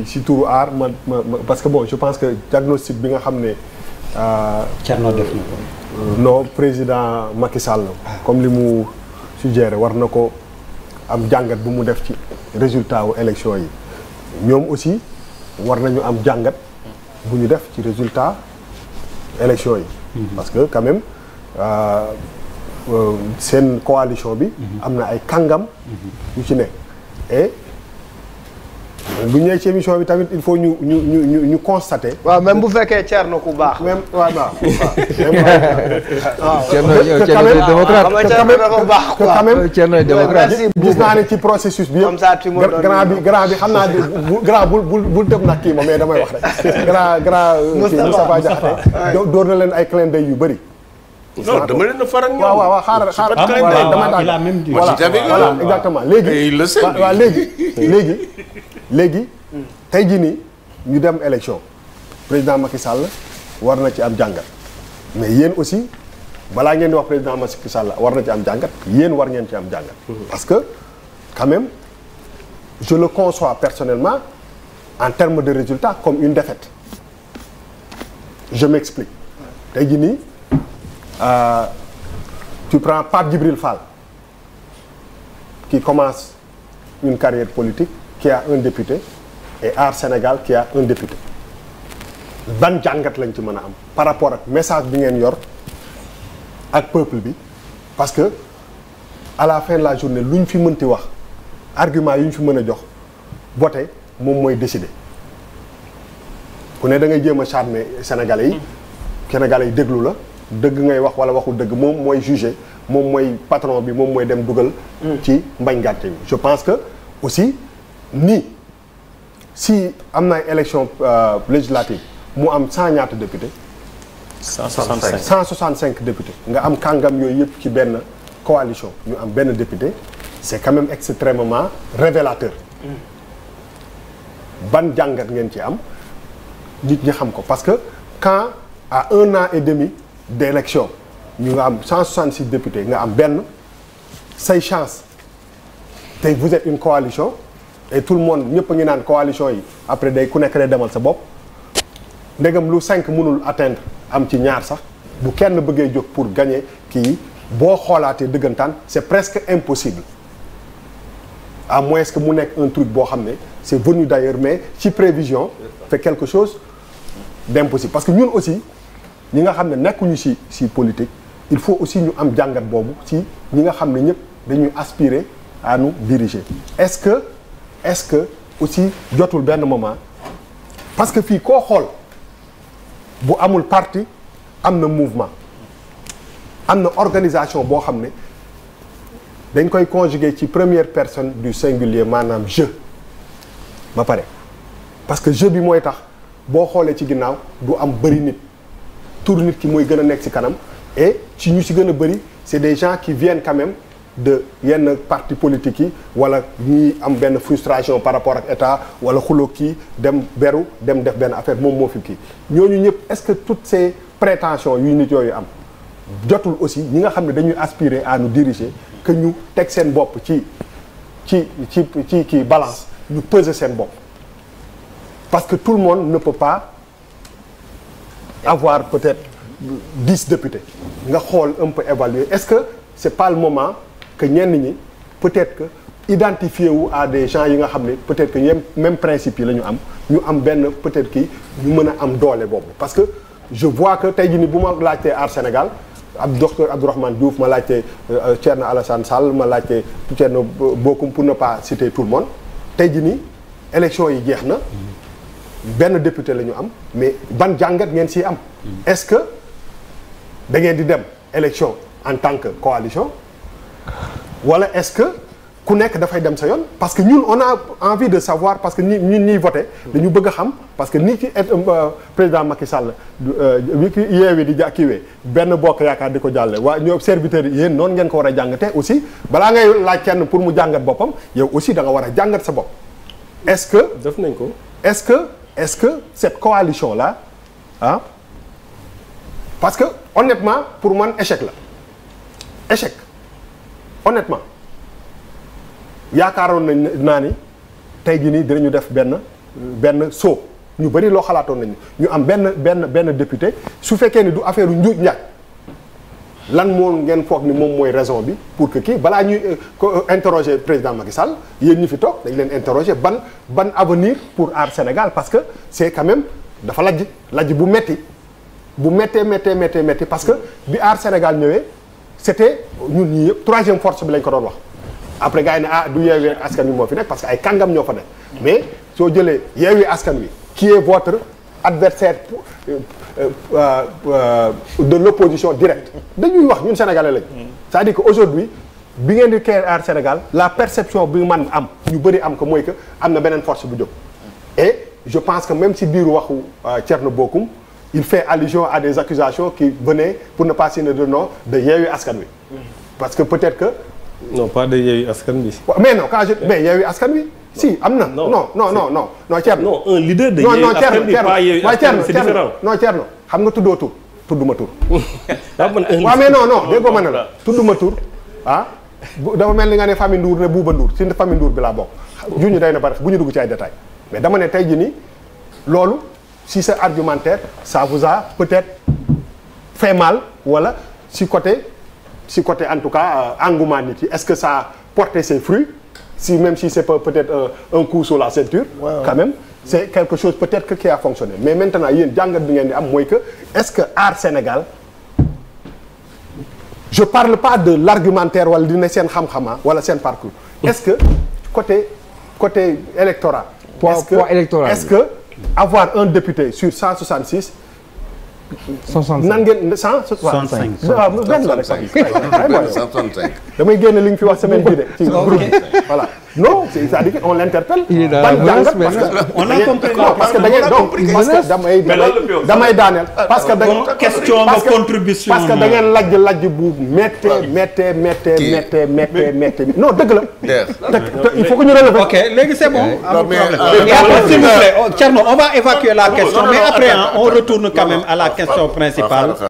si turu aar parce que bon je pense que diagnostic bi nga xam ne. Thierno def na ko. non président Macky Sall. comme li mu suggéré war na ko am jàngat bu mu def ci résultat wu élection yi ñoom aussi war nañu am jàngat bu ñu def ci résultat élection yi. parce que quand même seen coalition bi. am na ay kàngam. yu ci nekk et bu ñu ñëwee ci émission bi tamit il faut ñu constater. waaw même bu fekkee Thierno ku baax. même waaw waaw. Thierno démocrate quand même Thierno démocrate gis naa ne ci processus bi yëpp grand bi xam naa grand bul tëb nag kii ma mais damay wax rek grand Moustapha Diakhaté door na leen ay clin d'œil yu bëri. non dama leen a faral ñoom. waaw xaaral il a même dit. voilà exactement léegi tey jii nii ñu dem élection président Macky Sall war na ci am jàngat mais yéen aussi balaa ngeen di wax président Macky Sall war na ci am jàngat yéen war ngeen ci am jàngat. parce que quand même je le conçois personnellement en termes de résultat comme une défaite je m'explique tey jii nii tu prends Pape Djibril Fall qui commence une carrière politique qui a un député et Aar Sénégal qui a un député ban jàngat lañ ci mën a am par rapport ak message bi ngeen yor ak peuple bi parce que à la fin de la journée lu ñu fi mënti wax argument yu ñu fi mën a jox voter moom mooy décider ku ne da ngay jéem a charmer sénégalais yi déglu la dëgg ngay wax wala waxul dëgg moom mooy juger moom mooy patron bi moom mooy dem dugal ci mbañ gàcce bi je pense que aussi nii si am na ay élection législative mu am 100 ñaata député 165 députés nga am kàngam yooyu yëpp ci benn coalition ñu am benn député c'est quand même extrêmement révélateur ban jàngat ngeen ci am nit ñi xam ko parce que quand à 1 an et demi d'élection ñu nga am 166 députés nga am benn say chance tey vous êtes une coalition et tout le monde ñëpp a ngi naan coalition yi après day ku nekk day demal sa bopp ndegam lu 5 mënul atteindre am ci ñaar sax bu kenn bëggee jóg pour gagner kii boo xoolaatee dëggantaan c'est presque impossible à moins que mu nekk un truc boo xam ne c'est venu d'ailleurs mais ci prévision fait quelque chose d'impossible parce que ñun aussi ñi nga xam ne nekkuñu ci politique il faut aussi ñu am jàngat boobu ci ñi nga xam ne ñëpp dañuy aspirer à nous diriger est-ce que aussi jotul benn moment parce que fii koo xool bu amul parti am na mouvement am na organisation boo xam ne dañ koy conjuguer ci première personne du singulier maanaam je ba pare parce que je bi mooy tax boo xoolee ci ginnaaw du am bëri nit tur nit ki mooy gën a nekk ci kanam et ci ñu ci gën a bëri c'est des gens qui viennent quand même de yenn parti politique yi wala ñi am benn frustration par rapport ak état wala xuloo kii dem beru dem def benn affaire moom moo fi kii ñooñu ñëpp est-ce que toutes ces prétentions yu nit yooyu am jotul aussi ñi nga xam ne dañuy aspirer à nous diriger que ñu teg seen bopp ci kii balance ñu peser seen bopp parce que tout le monde ne peut pas avoir peut-être 10 députés nga xool un peu évaluer est-ce que c'est pas le moment que ñenn ñi peut-être que identifier wu à des gens yi nga xam ne peut-être que même principe yi la ñu am benn peut-être kii ñu mën a am doole boobu parce que je vois que tey jii ni bu ma laajtee Aar Sénégal docteur Abdourahmane Diouf ma laajtee Thierno Alassane Sall ma laajtee Thierno Bocoum pour ne pas citer tout le monde tey jii ni élection yi jeex na benn député la ñu am mais ban jàngat ngeen siy am est-ce que da ngeen di dem élection en tant que coalition wala est-ce que ku nekk dafay dem sa yoon parce que ñun on a envie de savoir parce que ñun ñuy voté dañu bëgg a xam parce que ni ci président Macky Sall wi ki yeewi di kiiwee benn bokk yaakaar di ko jàlle waa ñoo serviteurs yi yéen noonu ngeen ko war a jàngatee aussi balaa ngay laaj kenn pour mu jàngat boppam yow aussi da nga war a jàngat sa bopp est-ce que def nañ ko est-ce que cette coalition là ah parce que honnêtement pour man échec la échec honnêtement yaakaaroon nañ naa ni tey jii nii dinañu def benn benn saut ñu bëri loo xalaatoon nañu ñu am benn député su fekkee ni du affaire njuuj njaaj lan moo ngeen foog ni moom mooy raison bi pour que kii balaa ñuy interroger président Macky Sall yéen ñi fi toog dañ leen interroger ban avenir pour aar Sénégal parce que c'est quand même dafa lajj bu méttee parce que bi aar Sénégal ñëwee c'était ñun ñii yëpp troisième force bi lañ ko doon wax après gars yi ne du Yewwi Askan Wi moo fi nekk parce que ay kàngam ñoo fa nekk mais soo jëlee Yewwi Askan Wi qui est votre adversaire de l'opposition directe dañuy wax ñun sénégalais lañ c'est-à-dire que aujourd'hui bi ngeen di kee aar Sénégal la perception bi man am ñu bëri am ko mooy que am na beneen force bu jóg et je pense que même si biiru waxu Thierno Bocoum il fait allusion à des accusations qui venaient pour ne pas citer de nom de Yewwi Askan Wi parce que peut-être que non pas de Yewwi Askan Wi mais non mais Yewwi Askan Wi si am na non Thierno non un leader de Yewwi Askan Wi pas Yewwi Askan Wi c'est différent non Thierno xam nga tuddoo tur tudduma tur waaw mais non déggoo ma ne la tudduma tur dafa mel ni nga ne famille Ndour ne Bouba Ndour si famille Ndour bi laa bokk juñu day na bari bu ñu dugg ci ay détails mais dama ne tey jii nii loolu si c'est argumentaire ça vous a peut-être fait mal wala si côté en tout cas engouement nit yi est-ce que ça a porté ses fruits même si c'est peut-être un coup sur la ceinture quand même c'est quelque chose peut-être qui a fonctionné mais maintenant yéen jàngat bi ngeen di am mooy que est-ce que aar Sénégal je parle pas de l'argumentaire wala dina seen xam-xama wala seen parcours est-ce que côté électoral est-ce que avoir un député sur 166 nan ngeen 165 benn la rek 165 damay génne li nga fi wax semaine bii de ci groupe voilà non c'est-à-dire on l'interpelle ban jàngat parce que da ngeen donc parce que damay daaneel parce que da question de contribution parce que da ngeen lajj bu méttee non dëgg la il faut que ñu relever ok léegi c'est bon amul problème s'il vous plaît Thierno on va évacuer la question mais après on retourne quand même à la question principale